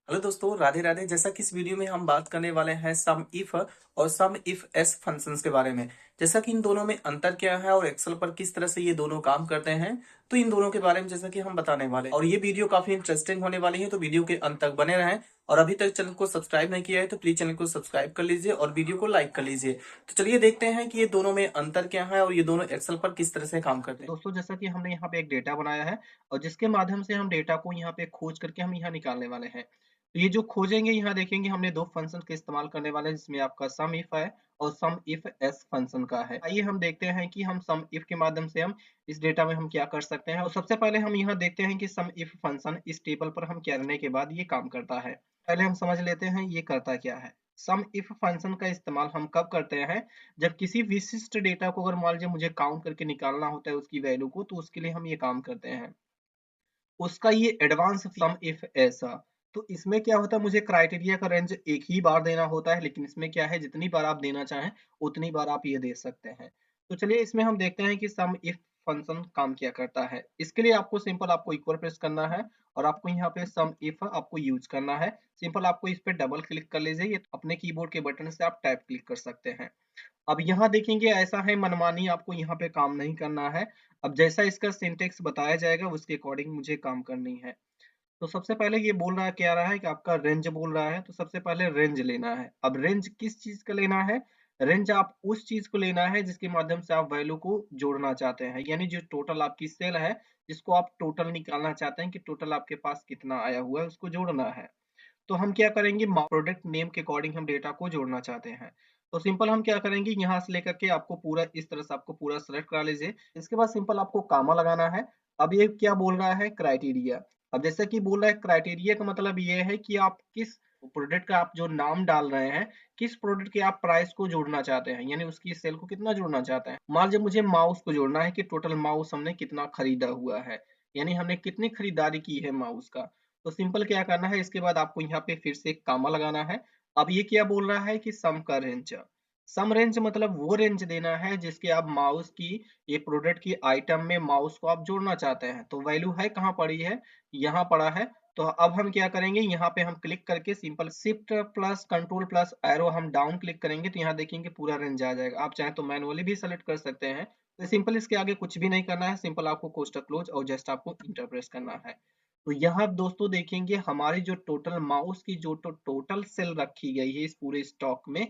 Hello दोस्तों, राधे राधे। जैसा कि इस वीडियो में हम बात करने वाले हैं सम इफ और सम इफ एस फंक्शंस के बारे में। जैसा कि इन दोनों में अंतर क्या है और एक्सेल पर किस तरह से ये दोनों काम करते हैं, तो इन दोनों के बारे में जैसा कि हम बताने वाले हैं। और ये वीडियो काफी इंटरेस्टिंग होने वाली है, तो वीडियो के अंत तक बने रहें। और अभी तक चैनल को सब्सक्राइब नहीं किया है तो प्लीज चैनल को सब्सक्राइब कर लीजिए और वीडियो को लाइक कर लीजिए। तो चलिए देखते हैं कि ये दोनों में अंतर क्या है और ये दोनों एक्सेल पर किस तरह से काम करते हैं। दोस्तों जैसा कि हमने यहाँ पे एक डेटा बनाया है और जिसके माध्यम से हम डेटा को यहाँ पे खोज करके हम यहाँ निकालने वाले हैं। तो ये जो खोजेंगे यहाँ देखेंगे हमने दो फंक्शन का इस्तेमाल करने वाले हैं जिसमें आपका सम इफ है और सम इफ एस फंक्शन का है। आइए हम देखते हैं कि हम सम इफ के माध्यम से हम इस डेटा में हम क्या कर सकते हैं। और सबसे पहले हम यहाँ देखते हैं कि सम इफ फंक्शन इस टेबल पर हम करने के बाद ये काम करता है। पहले हम समझ लेते हैं ये करता क्या है। सम इफ फंक्शन का इस्तेमाल हम कब करते हैं, जब किसी विशिष्ट डेटा को अगर मान लीजिए मुझे काउंट करके निकालना होता है उसकी वैल्यू को, तो उसके लिए हम ये काम करते हैं। उसका ये एडवांस सम इफ ऐसा, तो इसमें क्या होता है, मुझे क्राइटेरिया का रेंज एक ही बार देना होता है, लेकिन इसमें क्या है जितनी बार आप देना चाहें उतनी बार आप ये दे सकते हैं। तो चलिए इसमें हम देखते हैं कि सम इफ फंक्शन काम क्या करता है। इसके लिए आपको सिंपल आपको इक्वल प्रेस करना है और आपको यहाँ पे सम इफ आपको यूज करना है। सिंपल आपको इस पे डबल क्लिक कर लीजिए, ये अपने कीबोर्ड के बटन से आप टाइप क्लिक कर सकते हैं। अब यहाँ देखेंगे ऐसा है, मनमानी आपको यहाँ पे काम नहीं करना है। अब जैसा इसका सिंटेक्स बताया जाएगा उसके अकॉर्डिंग मुझे काम करनी है। तो सबसे पहले ये बोल रहा है, क्या रहा है कि आपका रेंज बोल रहा है, तो सबसे पहले रेंज लेना है। अब रेंज किस चीज का लेना है? रेंज आप उस चीज को लेना है जिसके माध्यम से आप वैल्यू को जोड़ना चाहते हैं, यानी जो टोटल आपकी सेल है, जिसको आप टोटल निकालना चाहते हैं कि टोटल आपके पास कितना आया हुआ है, उसको जोड़ना है। तो हम क्या करेंगे, प्रोडक्ट नेम के अकॉर्डिंग हम डेटा को जोड़ना चाहते हैं। तो सिंपल हम क्या करेंगे, यहाँ से लेकर के आपको पूरा इस तरह से आपको पूरा सेलेक्ट करा लीजिए। इसके बाद सिंपल आपको कामा लगाना है। अब ये क्या बोल रहा है, क्राइटेरिया। अब जैसे कि बोल रहा है क्राइटेरिया का मतलब ये है कि आप किस प्रोडक्ट का आप जो नाम डाल रहे हैं, किस प्रोडक्ट के आप प्राइस को जोड़ना चाहते हैं, यानी उसकी सेल को कितना जोड़ना चाहते हैं। मान लीजिए मुझे माउस को जोड़ना है कि टोटल माउस हमने कितना खरीदा हुआ है, यानी हमने कितनी खरीदारी की है माउस का। तो सिंपल क्या करना है, इसके बाद आपको यहाँ पे फिर से एक कामा लगाना है। अब ये क्या बोल रहा है कि सम का रेंज। सम रेंज मतलब वो रेंज देना है जिसके आप माउस की, ये प्रोडक्ट की आइटम में माउस को आप जोड़ना चाहते हैं। तो वैल्यू है कहाँ पड़ी है, यहाँ पड़ा है। तो अब हम क्या करेंगे, यहाँ पे हम क्लिक करके simple shift plus control plus arrow हम डाउन क्लिक करेंगे तो यहाँ देखेंगे पूरा रेंज आ जाएगा। आप चाहे तो मैनुअली भी सेलेक्ट कर सकते हैं। तो सिंपल इसके आगे कुछ भी नहीं करना है, सिंपल आपको कोष्टक क्लोज और जस्ट आपको इंटर प्रेस करना है। तो यहाँ दोस्तों देखेंगे हमारी जो टोटल माउस की जो टोटल सेल रखी गई है इस पूरे स्टॉक में,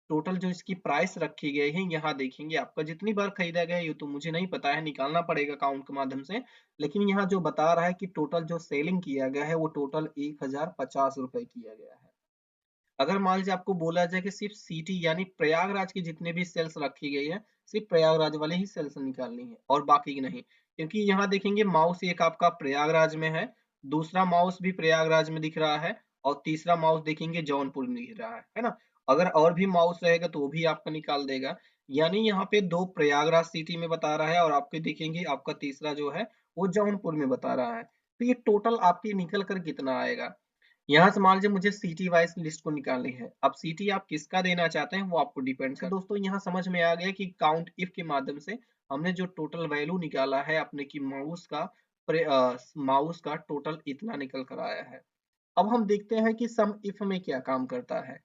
टोटल जो इसकी प्राइस रखी गई है, यहाँ देखेंगे आपका जितनी बार खरीदा गया ये तो मुझे नहीं पता है, निकालना पड़ेगा काउंट के माध्यम से। लेकिन यहाँ जो बता रहा है कि टोटल जो सेलिंग किया गया है वो टोटल 1050 रुपए किया गया है। अगर मान लीजिए आपको बोला जाए कि सिर्फ सिटी यानी प्रयागराज की जितने भी सेल्स रखी गई है, सिर्फ प्रयागराज वाले ही सेल्स निकालनी है और बाकी की नहीं। क्योंकि यहाँ देखेंगे माउस एक आपका प्रयागराज में है, दूसरा माउस भी प्रयागराज में दिख रहा है और तीसरा माउस देखेंगे जौनपुर में दिख रहा है ना। अगर और भी माउस रहेगा तो वो भी आपका निकाल देगा। यानी यहाँ पे दो प्रयागराज सिटी में बता रहा है और आपके देखेंगे आपका तीसरा जो है वो जौनपुर में बता रहा है। तो ये टोटल आपके निकल कर कितना आएगा। यहाँ से मान लीजिए मुझे सिटी वाइज लिस्ट को निकालनी है। अब सिटी आप किसका देना चाहते हैं वो आपको डिपेंड कर। दोस्तों यहाँ समझ में आ गया कि काउंट इफ के माध्यम से हमने जो टोटल वैल्यू निकाला है अपने की माउस का टोटल इतना निकल कर आया है। अब हम देखते हैं कि सम इफ में क्या काम करता है।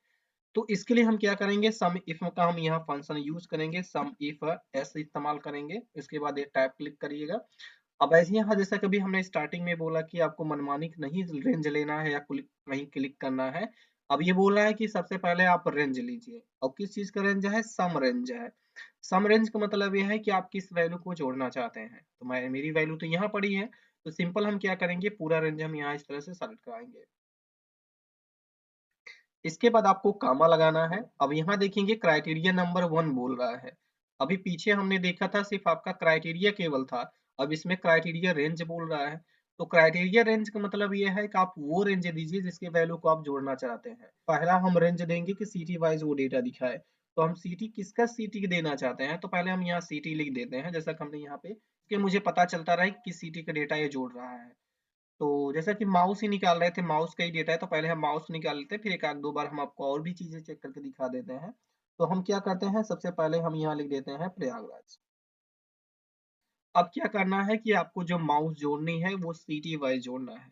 तो इसके लिए हम क्या करेंगे, सम इफ का हम यहाँ फंक्शन यूज करेंगे, सम इफ ऐसे इस्तेमाल करेंगे। इसके बाद ये टैब क्लिक करिएगा। अब ऐसे ही यहाँ जैसा कभी हमने स्टार्टिंग में बोला कि आपको मनमानी नहीं रेंज लेना है या कहीं क्लिक करना है। अब ये बोल रहा है कि सबसे पहले आप रेंज लीजिए और किस चीज का रेंज है, सम रेंज है। सम रेंज का मतलब ये है कि आप किस वैल्यू को जोड़ना चाहते हैं। तो मेरी वैल्यू तो यहाँ पड़ी है, तो सिंपल हम क्या करेंगे, पूरा रेंज हम यहाँ इस तरह से सेलेक्ट कराएंगे। इसके बाद आपको कामा लगाना है। अब यहाँ देखेंगे क्राइटेरिया नंबर 1 बोल रहा है। अभी पीछे हमने देखा था सिर्फ आपका क्राइटेरिया केवल था, अब इसमें क्राइटेरिया रेंज बोल रहा है। तो क्राइटेरिया रेंज का मतलब ये है कि आप वो रेंज दीजिए जिसके वैल्यू को आप जोड़ना चाहते हैं। पहला हम रेंज देंगे कि सिटी वाइज वो डेटा दिखाए। तो हम सिटी किसका सिटी देना चाहते हैं, तो पहले हम यहाँ सिटी लिख देते हैं जैसा कि हमने यहाँ पे, कि मुझे पता चलता रहा है कि किस सिटी का डेटा ये जोड़ रहा है। तो जैसा कि माउस ही निकाल रहे थे, माउस का ही डेटा है, तो पहले हम माउस निकाल लेते हैं, फिर एक आध दो बार हम आपको और भी चीजें चेक करके दिखा देते हैं। तो हम क्या करते हैं, सबसे पहले हम यहाँ लिख देते हैं प्रयागराज। अब क्या करना है कि आपको जो माउस जोड़नी है वो सिटी वाइज जोड़ना है।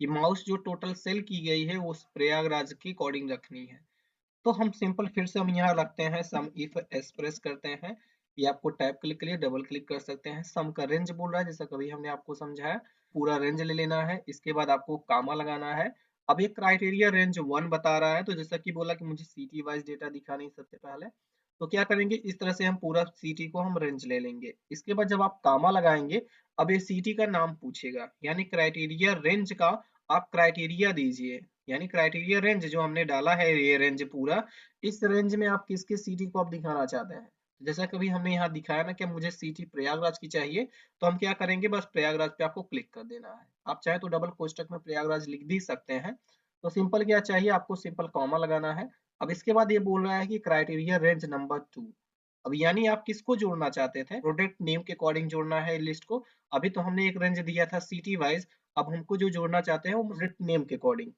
ये माउस जो टोटल सेल की गई है वो उस प्रयागराज के अकॉर्डिंग रखनी है। तो हम सिंपल फिर से हम यहाँ लगते हैं सम इफ एस प्रेस करते हैं। ये आपको टैब क्लिक के लिए डबल क्लिक कर सकते हैं। सम का रेंज बोल रहा है, जैसा कभी हमने आपको समझाया, पूरा रेंज ले लेना है। इसके बाद आपको कामा लगाना है। अब ये क्राइटेरिया रेंज 1 बता रहा है, तो जैसा कि बोला कि मुझे सिटी वाइज डेटा दिखाना है सबसे पहले, तो क्या करेंगे, इस तरह से हम पूरा सिटी को हम रेंज ले लेंगे। इसके बाद जब आप कामा लगाएंगे, अब ये सिटी का नाम पूछेगा, यानी क्राइटेरिया रेंज का आप क्राइटेरिया दीजिए। यानी क्राइटेरिया रेंज जो हमने डाला है, ये रेंज पूरा, इस रेंज में आप किस किस सिटी को आप दिखाना चाहते हैं। जैसा कभी हमने यहाँ दिखाया ना कि मुझे सिटी प्रयागराज की चाहिए, तो हम क्या करेंगे, बस प्रयागराज पे आपको क्लिक कर देना है। आप चाहे तो डबल कोष्टक में प्रयागराज लिख भी सकते हैं। तो सिंपल क्या चाहिए, आपको सिंपल कॉमा लगाना है। अब इसके बाद ये बोल रहा है कि क्राइटेरिया रेंज नंबर 2। अब यानी आप किसको जोड़ना चाहते थे, प्रोडक्ट नेम के अकॉर्डिंग जोड़ना है लिस्ट को। अभी तो हमने एक रेंज दिया था सिटी वाइज, अब हमको जो जोड़ना चाहते हैं वो प्रोडक्ट नेम के अकॉर्डिंग।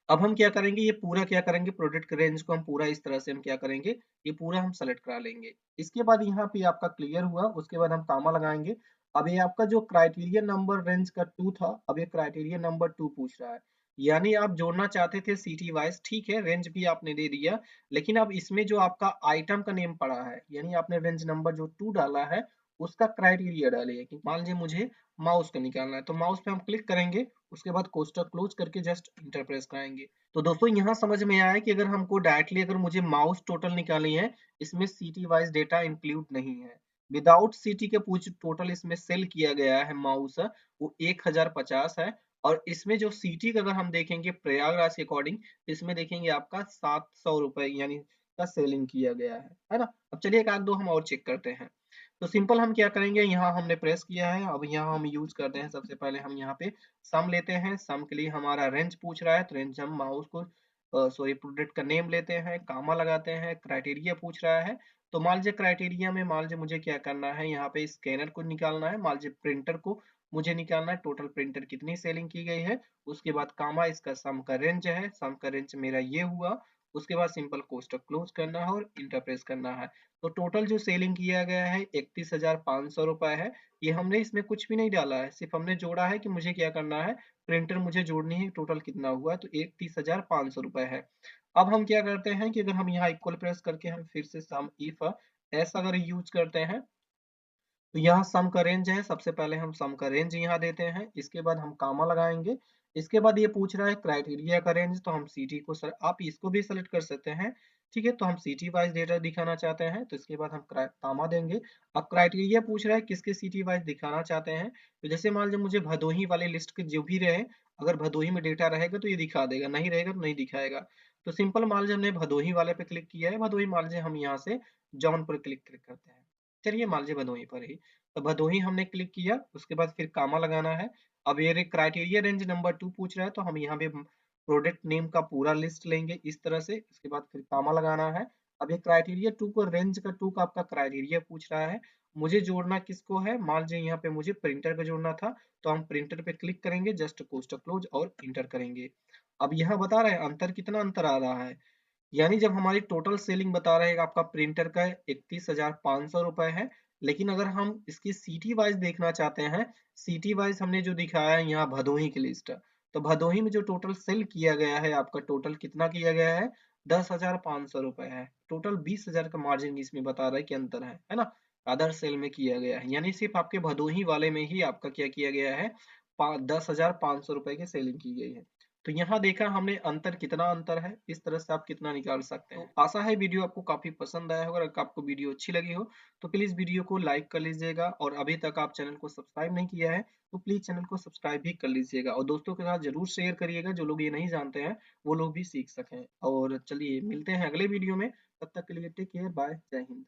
अब हम क्या करेंगे, ये पूरा क्या करेंगे, प्रोडक्ट के रेंज को हम पूरा इस तरह से हम क्या करेंगे, ये पूरा हम सेलेक्ट करा लेंगे। इसके बाद यहाँ पे आपका क्लियर हुआ, उसके बाद हम कामा लगाएंगे। अब ये आपका जो क्राइटेरिया नंबर रेंज का 2 था, अब ये क्राइटेरिया नंबर 2 पूछ रहा है। यानी आप जोड़ना चाहते थे सिटी वाइज, ठीक है, रेंज भी आपने दे दिया, लेकिन अब इसमें जो आपका आइटम का नेम पड़ा है, यानी आपने रेंज नंबर जो 2 डाला है, उसका क्राइटेरिया डालिए कि मान लीजिए मुझे माउस का निकालना है, तो माउस पे हम क्लिक करेंगे, उसके बाद कोष्टक क्लोज करके जस्ट इंटर प्रेस कराएंगे। तो दोस्तों यहाँ समझ में आया कि अगर हमको डायरेक्टली अगर मुझे माउस टोटल निकालनी है, इसमें सिटी वाइज डेटा इंक्लूड नहीं है। विदाउट सिटी के पूछ टोटल इसमें सेल किया गया है माउस, वो 1050 है। और इसमें जो सिटी का अगर हम देखेंगे प्रयागराज के अकॉर्डिंग, इसमें देखेंगे आपका 700 रुपए यानी का सेलिंग किया गया है ना। अब चलिए एक आध दो हम और चेक करते हैं। तो सिंपल हम क्या करेंगे, यहाँ हमने प्रेस किया है, अब यहाँ हम यूज करते हैं, सबसे पहले हम यहाँ पे सम लेते हैं। सम के लिए हमारा रेंज पूछ रहा है, तो रेंज हम माउस को सॉरी प्रोडक्ट का नेम लेते हैं, कामा लगाते हैं, क्राइटेरिया पूछ रहा है। तो मान लीजिए क्राइटेरिया में मान लीजिए मुझे क्या करना है, यहाँ पे स्कैनर को निकालना है, मान लीजिए प्रिंटर को मुझे निकालना है, टोटल प्रिंटर कितनी सेलिंग की गई है। उसके बाद कामा, इसका सम का रेंज है, सम का रेंज मेरा ये हुआ। उसके बाद सिंपल कोष्टक क्लोज करना है और इंटर प्रेस करना है। तो टोटल जो सेलिंग किया गया है 31,500 रुपए है। ये हमने इसमें कुछ भी नहीं डाला है, सिर्फ हमने जोड़ा है कि मुझे क्या करना है, प्रिंटर मुझे जोड़नी है। टोटल कितना हुआ, तो 31,500 रुपए है। अब हम क्या करते हैं कि अगर हम यहाँ इक्वल प्रेस करके हम फिर से सम इफ ऐसा अगर यूज करते हैं, तो यहाँ सम का रेंज है, सबसे पहले हम सम का रेंज यहाँ देते हैं, इसके बाद हम कामा लगाएंगे। इसके बाद ये पूछ रहा है क्राइटेरिया का रेंज, तो हम सिटी को आप इसको भी सेलेक्ट कर सकते हैं, ठीक है। तो हम सिटी वाइज डेटा दिखाना चाहते हैं, तो इसके बाद हम कामा देंगे। अब क्राइटेरिया पूछ रहा है किसके सिटी वाइज दिखाना चाहते हैं, तो जैसे मान लीजिए मुझे भदोही वाले लिस्ट के जो भी रहे, अगर भदोही में डेटा रहेगा तो ये दिखा देगा, नहीं रहेगा तो नहीं दिखाएगा। तो सिंपल मान लीजिए हमने भदोही वाले पे क्लिक किया है, भदोही मान लीजिए हम यहाँ से जौनपुर क्लिक क्लिक करते हैं। चलिए मान लीजिए भदोही पर ही, तो भदोही हमने क्लिक किया, उसके बाद फिर कामा लगाना है। अब ये क्राइटेरिया रेंज नंबर 2 पूछ रहा है, तो हम यहाँ पे प्रोडक्ट नेम का पूरा लिस्ट लेंगे इस तरह से, इसके बाद फिर कामा लगाना है। अब ये क्राइटेरिया 2 को रेंज का 2 का आपका क्राइटेरिया पूछ रहा है, मुझे जोड़ना किसको है, मान लीजिए यहाँ पे मुझे प्रिंटर पे जोड़ना था, तो हम प्रिंटर पे क्लिक करेंगे, जस्ट कोष्टक क्लोज और इंटर करेंगे। अब यहाँ बता रहा है अंतर, कितना अंतर आ रहा है, यानी जब हमारी टोटल सेलिंग बता रहेगा आपका प्रिंटर का 31,500 रुपए है, लेकिन अगर हम इसकी सिटी वाइज देखना चाहते हैं, सिटी वाइज हमने जो दिखाया है यहाँ भदोही की लिस्ट, तो भदोही में जो टोटल सेल किया गया है आपका टोटल कितना किया गया है, 10,500 रुपए है। टोटल 20,000 का मार्जिन इसमें बता रहा है कि अंतर है ना। अदर सेल में किया गया है, यानी सिर्फ आपके भदोही वाले में ही आपका क्या किया गया है, 10,500 रुपए की सेलिंग की गई है। तो यहाँ देखा हमने अंतर, कितना अंतर है, इस तरह से आप कितना निकाल सकते हैं। तो आशा है वीडियो आपको काफी पसंद आया होगा। अगर आपको वीडियो अच्छी लगी हो तो प्लीज वीडियो को लाइक कर लीजिएगा, और अभी तक आप चैनल को सब्सक्राइब नहीं किया है तो प्लीज चैनल को सब्सक्राइब भी कर लीजिएगा, और दोस्तों के साथ जरूर शेयर करिएगा, जो लोग ये नहीं जानते हैं वो लोग भी सीख सकें। और चलिए मिलते हैं अगले वीडियो में, तब तक के लिए टेक केयर, बाय, जय हिंद।